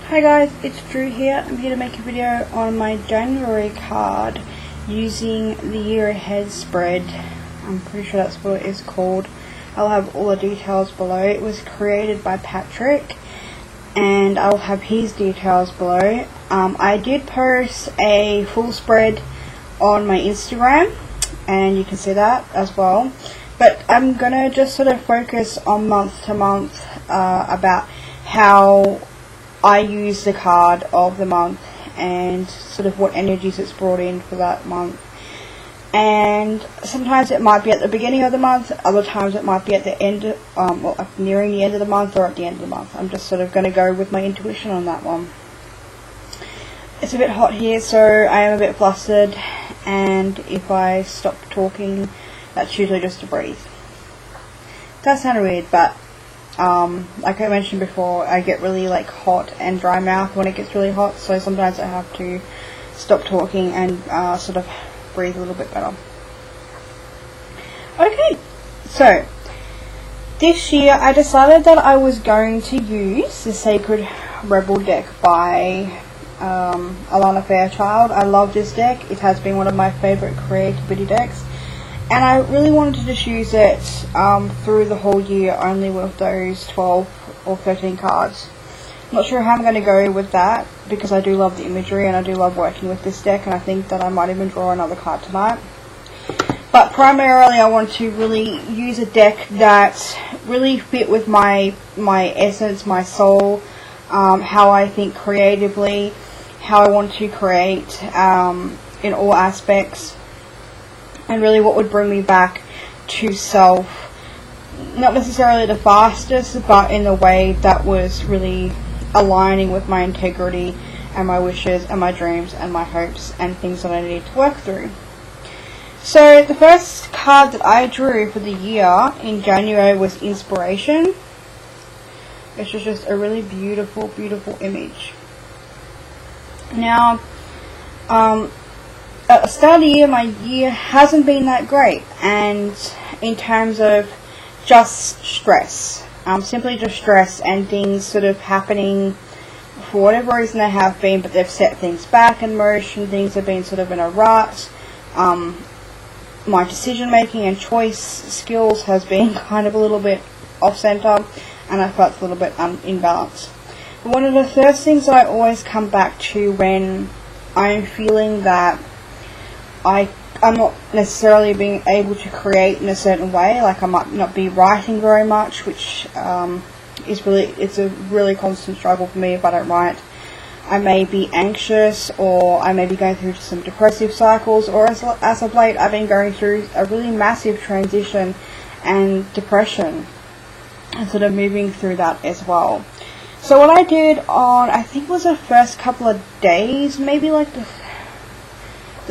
Hi guys, it's Drew here. I'm here to make a video on my January card using the year ahead spread. I'm pretty sure that's what it is called. I'll have all the details below. It was created by Patrick and I'll have his details below. I did post a full spread on my Instagram and you can see that as well. But I'm gonna just sort of focus on month to month about how I use the card of the month and sort of what energies it's brought in for that month. And sometimes it might be at the beginning of the month, other times it might be at the end, nearing the end of the month or at the end of the month. I'm just sort of going to go with my intuition on that one. It's a bit hot here, so I am a bit flustered, and if I stop talking, that's usually just to breathe. That sounded weird, but like I mentioned before, I get really hot and dry mouth when it gets really hot, so sometimes I have to stop talking and sort of breathe a little bit better. Okay, so this year I decided that I was going to use the Sacred Rebel deck by Alana Fairchild. I love this deck. It has been one of my favourite creativity decks. And I really wanted to just use it through the whole year only with those 12 or 13 cards. I'm not sure how I'm going to go with that because I do love the imagery and I do love working with this deck, and I think that I might even draw another card tonight. But primarily I want to really use a deck that really fit with my essence, my soul, how I think creatively, how I want to create in all aspects. And really what would bring me back to self, not necessarily the fastest, but in a way that was really aligning with my integrity and my wishes and my dreams and my hopes and things that I need to work through. So the first card that I drew for the year in January was Inspiration, which is just a really beautiful, beautiful image. Now, at the start of the year, my year hasn't been that great, and in terms of just stress, simply just stress and things sort of happening for whatever reason they have been, but they've set things back in motion, things have been sort of in a rut. My decision making and choice skills has been kind of a little bit off center, and I felt a little bit imbalanced. But one of the first things that I always come back to when I'm feeling that I'm not necessarily being able to create in a certain way, like I might not be writing very much, which it's a really constant struggle for me if I don't write. I may be anxious, or I may be going through some depressive cycles, or as of late I've been going through a really massive transition and depression, and sort of moving through that as well. So what I did on, I think it was the first couple of days, maybe like the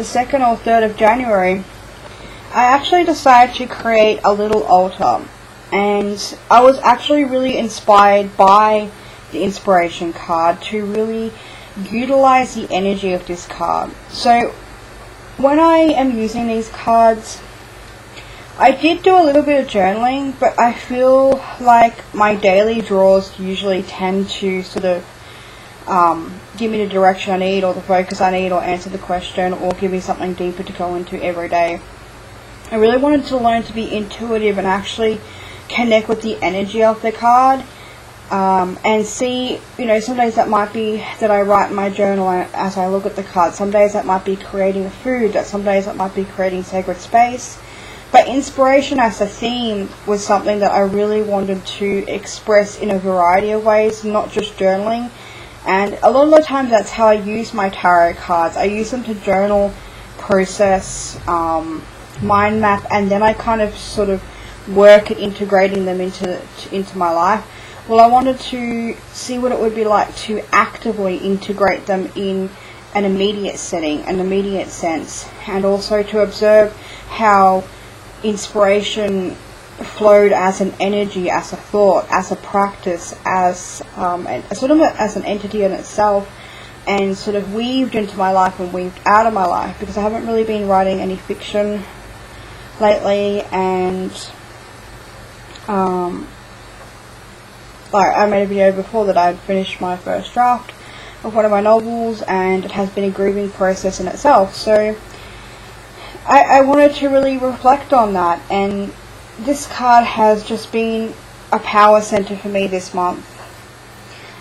2nd or 3rd of January, I actually decided to create a little altar, and I was actually really inspired by the Inspiration card to really utilize the energy of this card. So when I am using these cards, I did do a little bit of journaling, but I feel like my daily draws usually tend to sort of give me the direction I need, or the focus I need, or answer the question, or give me something deeper to go into every day. I really wanted to learn to be intuitive and actually connect with the energy of the card, and see, some days that might be that I write in my journal as I look at the card, some days that might be creating food, that some days that might be creating sacred space. But inspiration as a theme was something that I really wanted to express in a variety of ways, not just journaling. And a lot of the times that's how I use my tarot cards. I use them to journal, process, mind map, and then I kind of sort of work at integrating them into my life. Well, I wanted to see what it would be like to actively integrate them in an immediate setting, an immediate sense, and also to observe how inspiration flowed as an energy, as a thought, as a practice, as as an entity in itself, and sort of weaved into my life and weaved out of my life, because I haven't really been writing any fiction lately, and I made a video before that I'd finished my first draft, of one of my novels, and it has been a grieving process in itself. So I wanted to really reflect on that, and this card has just been a power center for me this month.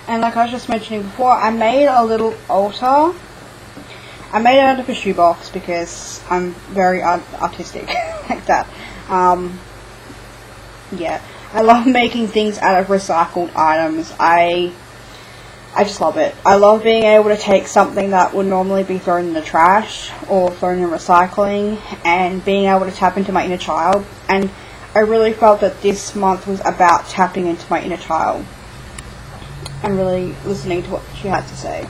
And like I was just mentioning before, I made a little altar. I made it out of a shoebox because I'm very artistic like that. Yeah, I love making things out of recycled items. I just love it. I love being able to take something that would normally be thrown in the trash or thrown in recycling and being able to tap into my inner child. And I really felt that this month was about tapping into my inner child and really listening to what she had to say.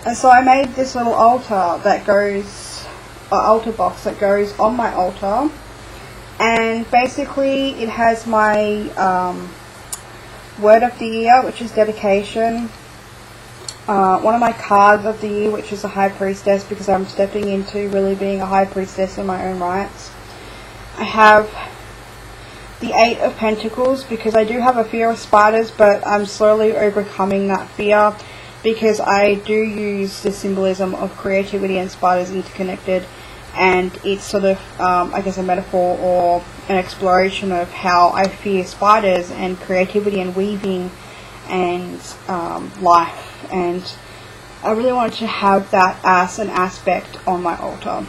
And so I made this little altar that goes, altar box that goes on my altar. And basically it has my word of the year, which is dedication. One of my cards of the year, which is a high priestess, because I'm stepping into really being a high priestess in my own rights. I have the 8 of Pentacles, because I do have a fear of spiders, but I'm slowly overcoming that fear, because I do use the symbolism of creativity and spiders interconnected, and it's sort of, I guess, a metaphor or an exploration of how I fear spiders and creativity and weaving and life. And I really wanted to have that as an aspect on my altar.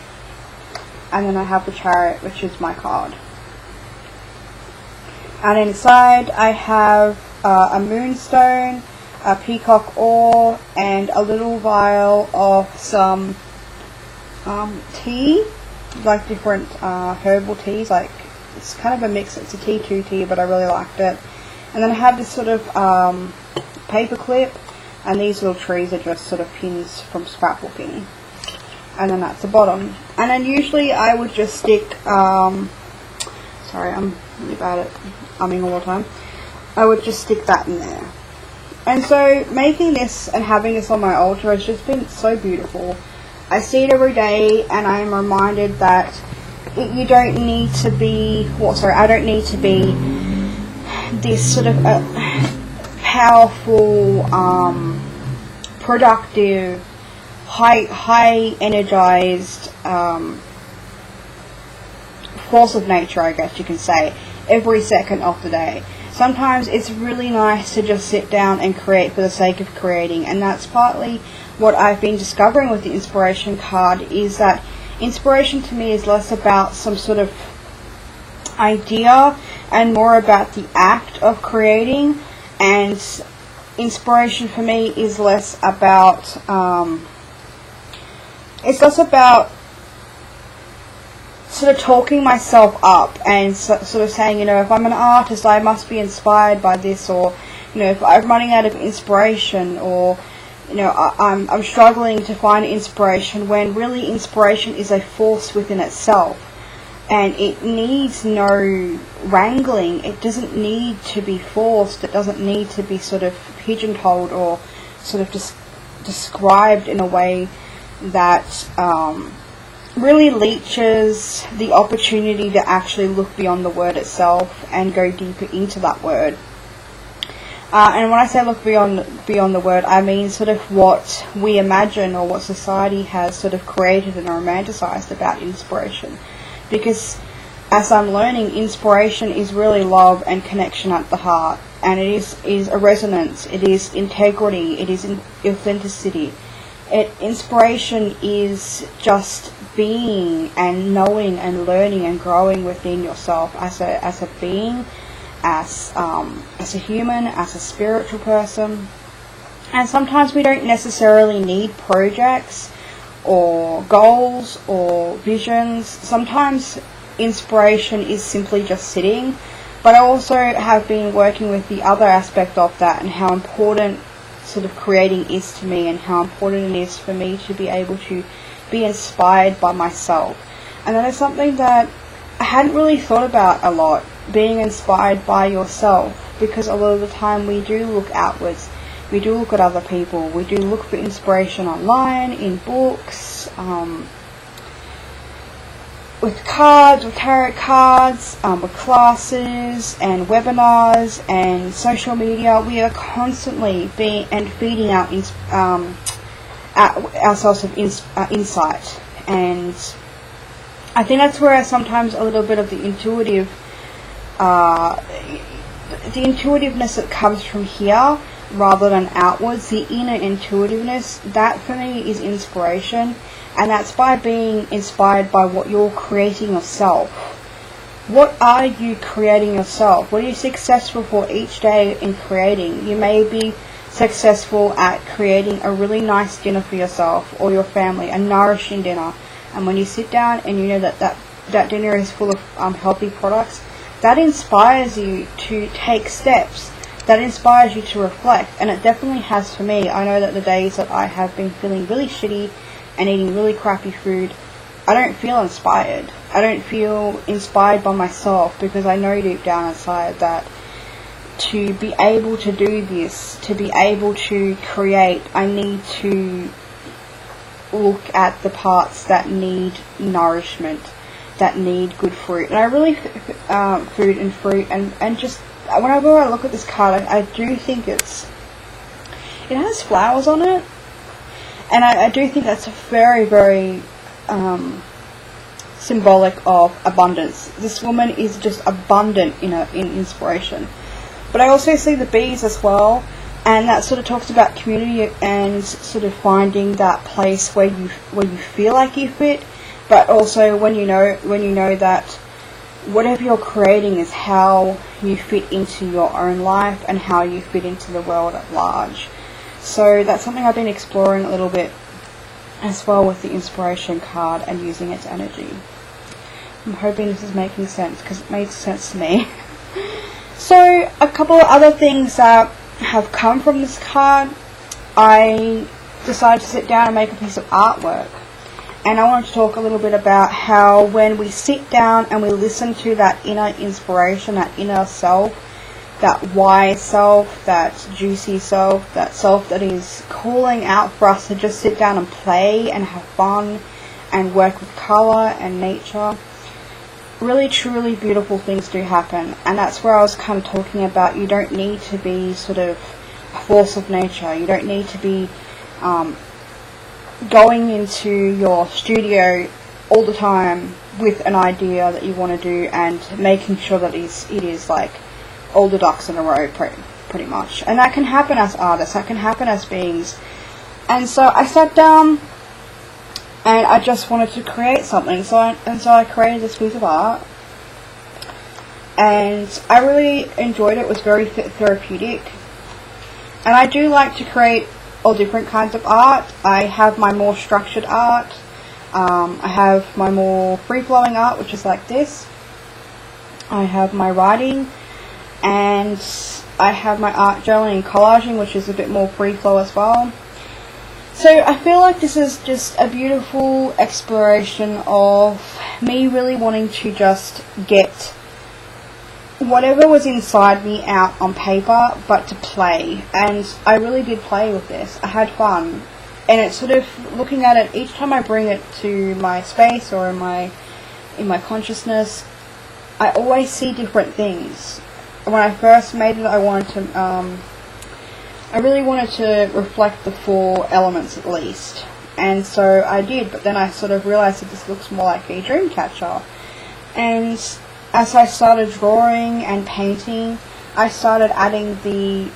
And then I have the Chariot, which is my card. And inside I have a moonstone, a peacock ore, and a little vial of some tea, like different herbal teas. Like, it's kind of a mix. It's a T2 tea, but I really liked it. And then I have this sort of paper clip, and these little trees are just sort of pins from scrapbooking. And then that's the bottom. And then usually I would just stick, sorry, I'm really bad at umming all the time. I would just stick that in there. And so making this and having this on my altar has just been so beautiful. I see it every day, and I am reminded that you don't need to be, I don't need to be this sort of powerful, productive, high energized force of nature, I guess you can say, every second of the day. Sometimes it's really nice to just sit down and create for the sake of creating, and that's partly what I've been discovering with the inspiration card, is that inspiration to me is less about some sort of idea and more about the act of creating. And inspiration for me is less about sort of talking myself up and sort of saying, if I'm an artist, I must be inspired by this, or if I'm running out of inspiration, or I'm struggling to find inspiration, when really inspiration is a force within itself, and it needs no wrangling. It doesn't need to be forced. It doesn't need to be sort of pigeonholed or sort of just described in a way that really leeches the opportunity to actually look beyond the word itself and go deeper into that word. And when I say look beyond the word, I mean sort of what we imagine or what society has sort of created and romanticized about inspiration. Because as I'm learning, inspiration is really love and connection at the heart, and it is a resonance, it is integrity, it is authenticity. Inspiration is just being and knowing and learning and growing within yourself as a being, as a human, as a spiritual person. And sometimes we don't necessarily need projects or goals or visions. Sometimes inspiration is simply just sitting. But I also have been working with the other aspect of that, and how important sort of creating is to me, and how important it is for me to be able to be inspired by myself. And that is something that I hadn't really thought about a lot, being inspired by yourself, because a lot of the time we do look outwards, we do look at other people, we do look for inspiration online, in books, with cards, with tarot cards, with classes and webinars and social media. We are constantly being and feeding out ourselves of insight, and I think that's where sometimes a little bit of the intuitiveness that comes from here rather than outwards, the inner intuitiveness, that for me is inspiration. And that's by being inspired by what you're creating yourself. What are you creating yourself? What are you successful for each day in creating? You may be successful at creating a really nice dinner for yourself or your family, a nourishing dinner. And when you sit down and you know that dinner is full of healthy products, that inspires you to take steps. That inspires you to reflect. And it definitely has for me. I know that the days that I have been feeling really shitty and eating really crappy food, I don't feel inspired. I don't feel inspired by myself, because I know deep down inside that to be able to do this, to be able to create, I need to look at the parts that need nourishment, that need good fruit. And I really, food and fruit, and just, whenever I look at this card, I do think it has flowers on it. And I do think that's very, very symbolic of abundance. This woman is just abundant in inspiration. But I also see the bees as well, and that sort of talks about community and sort of finding that place where you feel like you fit, but also when you know that whatever you're creating is how you fit into your own life and how you fit into the world at large. So that's something I've been exploring a little bit as well with the inspiration card and using its energy. I'm hoping this is making sense, because it made sense to me. So a couple of other things that have come from this card. I decided to sit down and make a piece of artwork. And I wanted to talk a little bit about how when we sit down and we listen to that inner inspiration, that inner self, that wise self, that juicy self, that self that is calling out for us to just sit down and play and have fun and work with colour and nature, really truly beautiful things do happen. And that's where I was kind of talking about, you don't need to be sort of a force of nature. You don't need to be going into your studio all the time with an idea that you want to do and making sure that it is like all the ducks in a row, pretty much. And that can happen as artists, that can happen as beings. And so I sat down and I just wanted to create something. So I created this piece of art, and I really enjoyed it. It was very therapeutic. And I do like to create all different kinds of art. I have my more structured art. I have my more free-flowing art, which is like this. I have my writing. And I have my art journaling and collaging, which is a bit more free flow as well. So I feel like this is just a beautiful exploration of me really wanting to just get whatever was inside me out on paper, but to play. And I really did play with this. I had fun. And it's sort of looking at it, each time I bring it to my space or in my consciousness, I always see different things. When I first made it, I really wanted to reflect the 4 elements at least, and so I did. But then I sort of realized that this looks more like a dream catcher. And as I started drawing and painting, I started adding the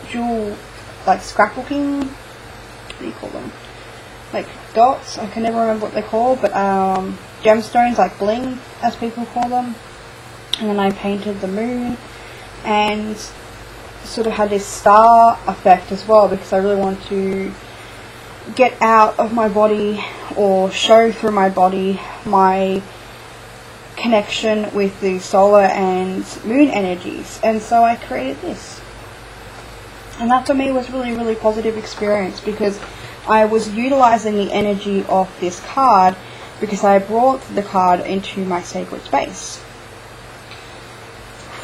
jewel, like scrapbooking. What do you call them? Like dots. I can never remember what they're called, but gemstones, like bling, as people call them. And then I painted the moon and sort of had this star effect as well, because I really wanted to get out of my body or show through my body my connection with the solar and moon energies. And so I created this. And that for me was really, really positive experience, because I was utilizing the energy of this card, because I brought the card into my sacred space.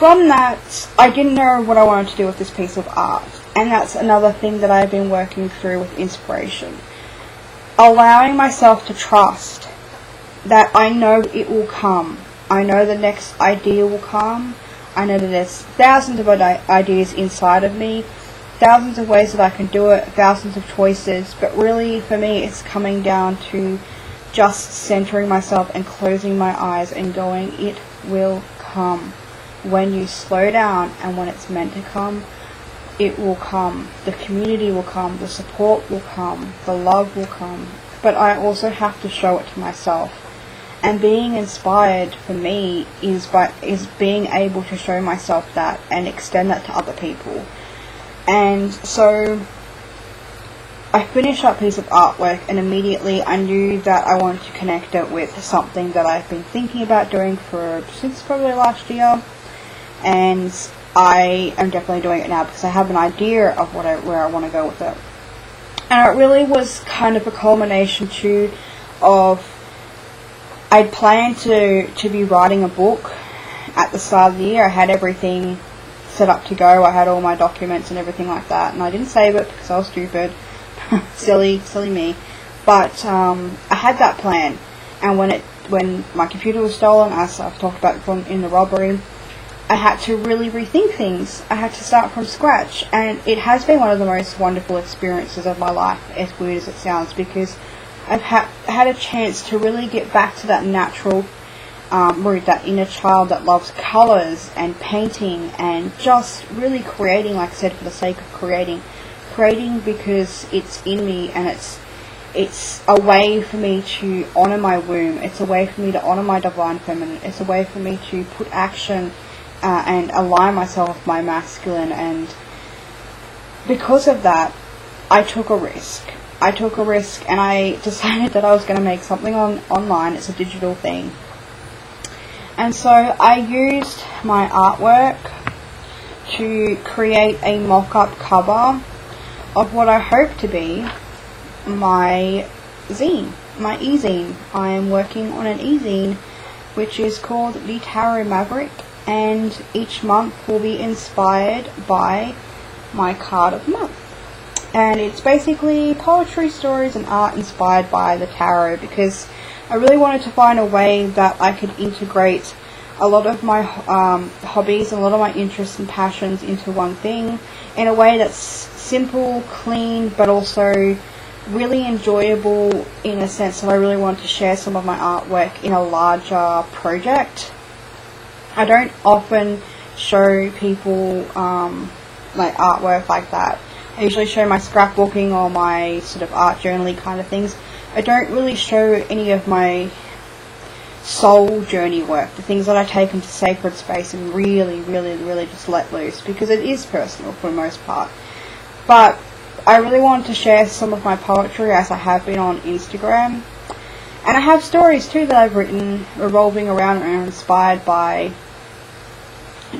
From that, I didn't know what I wanted to do with this piece of art, and that's another thing that I've been working through with inspiration. Allowing myself to trust that I know it will come. I know the next idea will come. I know that there's thousands of ideas inside of me, thousands of ways that I can do it, thousands of choices, but really for me it's coming down to just centering myself and closing my eyes and going, it will come. When you slow down and when it's meant to come, it will come. The community will come, the support will come, the love will come. But I also have to show it to myself. And being inspired for me is being able to show myself that and extend that to other people. And so I finished that piece of artwork, and immediately I knew that I wanted to connect it with something that I've been thinking about doing since probably last year. And I am definitely doing it now because I have an idea of where I want to go with it. And it really was kind of a culmination too of, I'd planned to be writing a book at the start of the year. I had everything set up to go. I had all my documents and everything like that, and I didn't save it because I was stupid. silly me. But I had that plan, and when my computer was stolen, as I've talked about in the robbery, I had to really rethink things. I had to start from scratch, and it has been one of the most wonderful experiences of my life, as weird as it sounds, because I've had a chance to really get back to that natural root, that inner child that loves colours and painting and just really creating, like I said, for the sake of creating because it's in me, and it's a way for me to honour my womb. It's a way for me to honour my divine feminine. It's a way for me to put action and align myself with my masculine. And because of that, I took a risk. And I decided that I was going to make something online. It's a digital thing. And so I used my artwork to create a mock-up cover of what I hope to be my zine, my e-zine. I am working on an e-zine which is called The Tarot Maverick, and each month will be inspired by my card of the month. And it's basically poetry, stories and art inspired by the tarot, because I really wanted to find a way that I could integrate a lot of my hobbies and a lot of my interests and passions into one thing in a way that's simple, clean, but also really enjoyable, in a sense that I really want to share some of my artwork in a larger project. I don't often show people like artwork like that. I usually show my scrapbooking or my sort of art journaling kind of things. I don't really show any of my soul journey work, the things that I take into sacred space and really just let loose, because it is personal for the most part. But I really wanted to share some of my poetry, as I have been on Instagram. And I have stories too that I've written revolving around and inspired by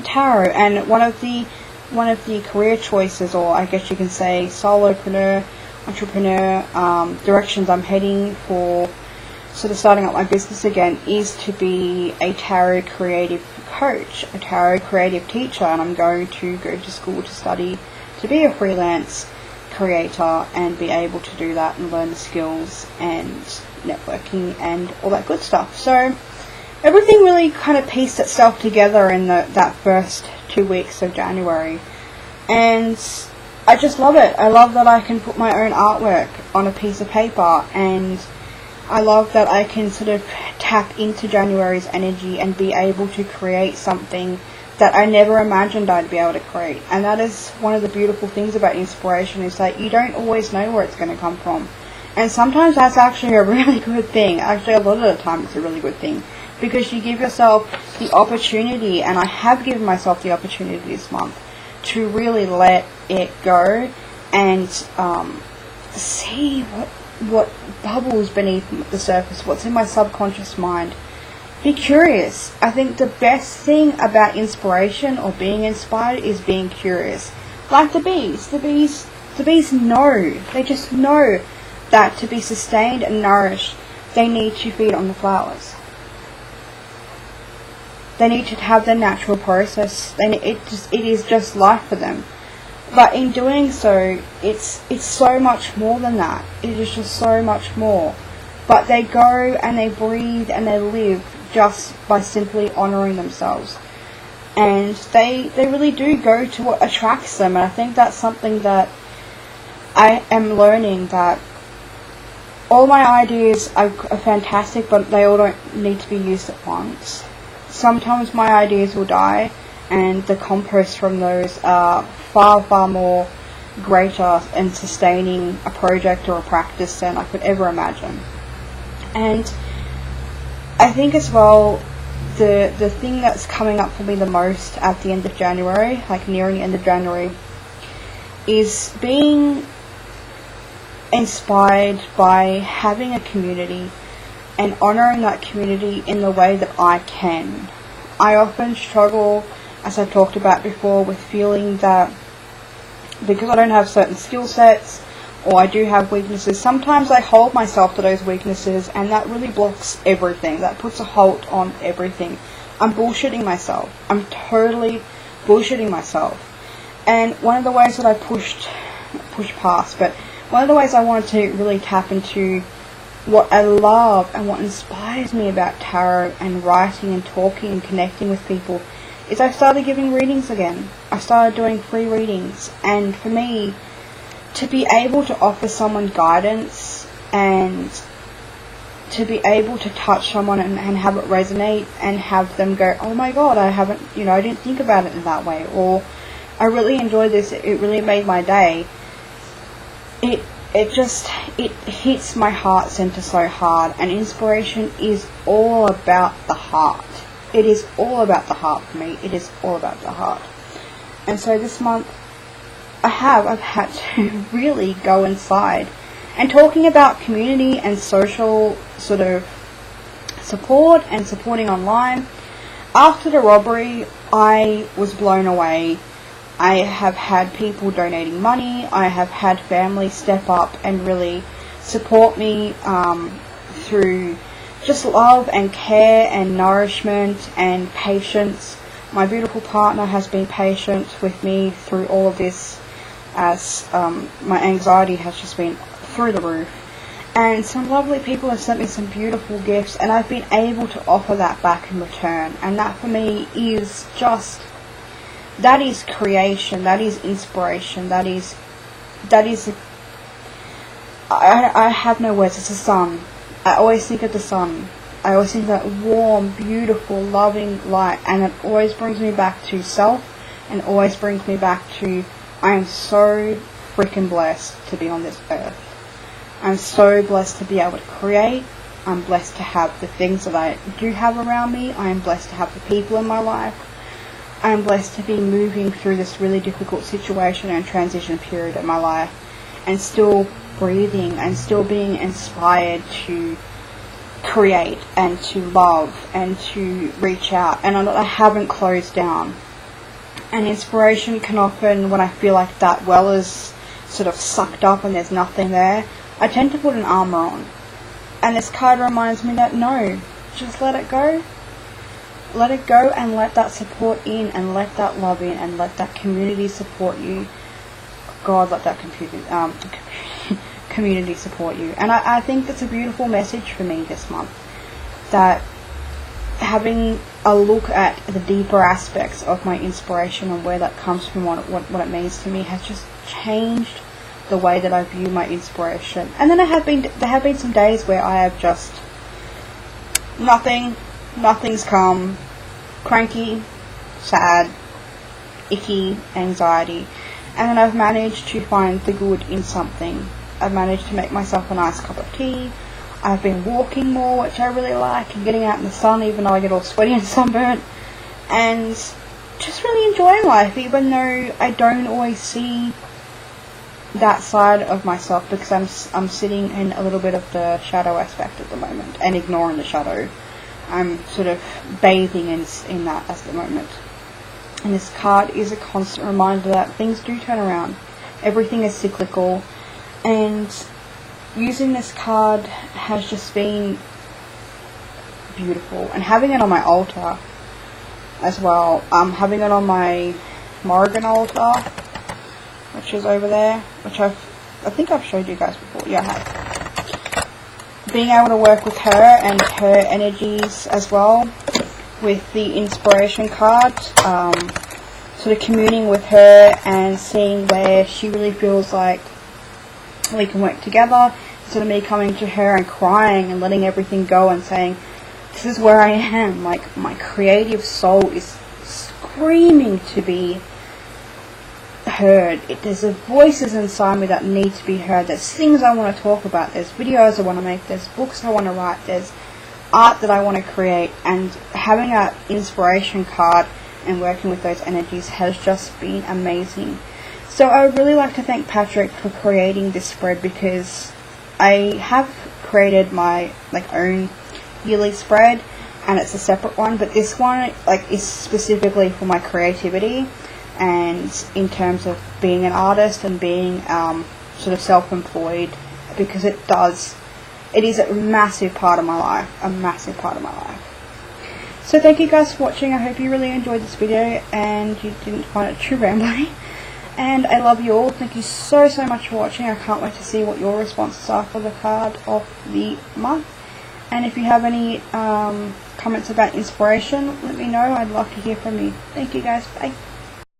tarot. And one of the career choices, or I guess you can say solopreneur, entrepreneur directions I'm heading for sort of starting up my business again, is to be a tarot creative coach, a tarot creative teacher. And I'm going to go to school to study to be a freelance creator and be able to do that and learn the skills and networking and all that good stuff. So everything really kind of pieced itself together in that first 2 weeks of January, and I just love it. I love that I can put my own artwork on a piece of paper, and I love that I can sort of tap into January's energy and be able to create something that I never imagined I'd be able to create. And that is one of the beautiful things about inspiration, is that you don't always know where it's going to come from. And sometimes that's actually a really good thing. Actually, a lot of the time it's a really good thing, because you give yourself the opportunity, and I have given myself the opportunity this month, to really let it go and see what bubbles beneath the surface, what's in my subconscious mind. Be curious. I think the best thing about inspiration or being inspired is being curious. Like the bees. The bees know. They just know that to be sustained and nourished, they need to feed on the flowers. They need to have the natural process. It is just life for them. But in doing so, it's so much more than that. It is just so much more. but they go and they breathe and they live just by simply honouring themselves. And they really do go to what attracts them. And I think that's something that I am learning, that all my ideas are fantastic, but they all don't need to be used at once. Sometimes my ideas will die, and the compost from those are far, far more greater and sustaining a project or a practice than I could ever imagine. And I think as well, the thing that's coming up for me the most at the end of January, like nearing the end of January, is being inspired by having a community and honouring that community in the way that I can. I often struggle, as I've talked about before, with feeling that because I don't have certain skill sets, or I do have weaknesses, sometimes I hold myself to those weaknesses, and that really blocks everything. That puts a halt on everything. I'm bullshitting myself. I'm totally bullshitting myself. And one of the ways that I push past, but one of the ways I wanted to really tap into what I love and what inspires me about tarot and writing and talking and connecting with people is I started giving readings again. I started doing free readings, and for me to be able to offer someone guidance and to be able to touch someone and have it resonate and have them go, oh my god, I didn't think about it in that way, or I really enjoyed this, it really made my day. It hits my heart center so hard, and inspiration is all about the heart. It is all about the heart for me. It is all about the heart. And so this month, I've had to really go inside. And talking about community and social sort of support and supporting online, after the robbery, I was blown away. I have had people donating money. I have had family step up and really support me through just love and care and nourishment and patience. My beautiful partner has been patient with me through all of this, as my anxiety has just been through the roof. And some lovely people have sent me some beautiful gifts, and I've been able to offer that back in return. And that for me is just, that is creation, that is inspiration, I have no words. It's the sun. I always think of the sun. I always think of that warm, beautiful, loving light, and it always brings me back to self, and always brings me back to, I am so freaking blessed to be on this earth. I'm so blessed to be able to create. I'm blessed to have the things that I do have around me. I am blessed to have the people in my life. I am blessed to be moving through this really difficult situation and transition period in my life, and still breathing and still being inspired to create and to love and to reach out. And I haven't closed down. And inspiration can often, when I feel like that well is sort of sucked up and there's nothing there, I tend to put an armor on. And this card reminds me that no, just let it go. Let it go and let that support in, and let that love in, and let that community support you. God, let that community support you. And I think that's a beautiful message for me this month, that having a look at the deeper aspects of my inspiration and where that comes from, what it means to me, has just changed the way that I view my inspiration. And then there have been some days where I have just nothing's come, cranky, sad, icky, anxiety, and then I've managed to find the good in something. I've managed to make myself a nice cup of tea. I've been walking more, which I really like, and getting out in the sun, even though I get all sweaty and sunburnt, and just really enjoying life, even though I don't always see that side of myself, because I'm sitting in a little bit of the shadow aspect at the moment and ignoring the shadow. I'm sort of bathing in that at the moment. And this card is a constant reminder that things do turn around. Everything is cyclical, and using this card has just been beautiful. And having it on my altar as well. Having it on my Morrigan altar, which is over there, which I think I've showed you guys before. Yeah, I have. being able to work with her and her energies as well with the inspiration card, sort of communing with her and seeing where she really feels like we can work together, instead of me coming to her and crying and letting everything go and saying, this is where I am, like my creative soul is screaming to be heard. There's voices inside me that need to be heard. There's things I want to talk about, there's videos I want to make, there's books I want to write, there's art that I want to create, and having that inspiration card and working with those energies has just been amazing. So I would really like to thank Patrick for creating this spread, because I have created my own yearly spread and it's a separate one, but this one is specifically for my creativity and in terms of being an artist and being sort of self-employed, because it is a massive part of my life, So thank you guys for watching. I hope you really enjoyed this video and you didn't find it too rambling. And I love you all. Thank you so much for watching. I can't wait to see what your responses are for the card of the month. And if you have any comments about inspiration, let me know. I'd love to hear from you. Thank you guys. Bye.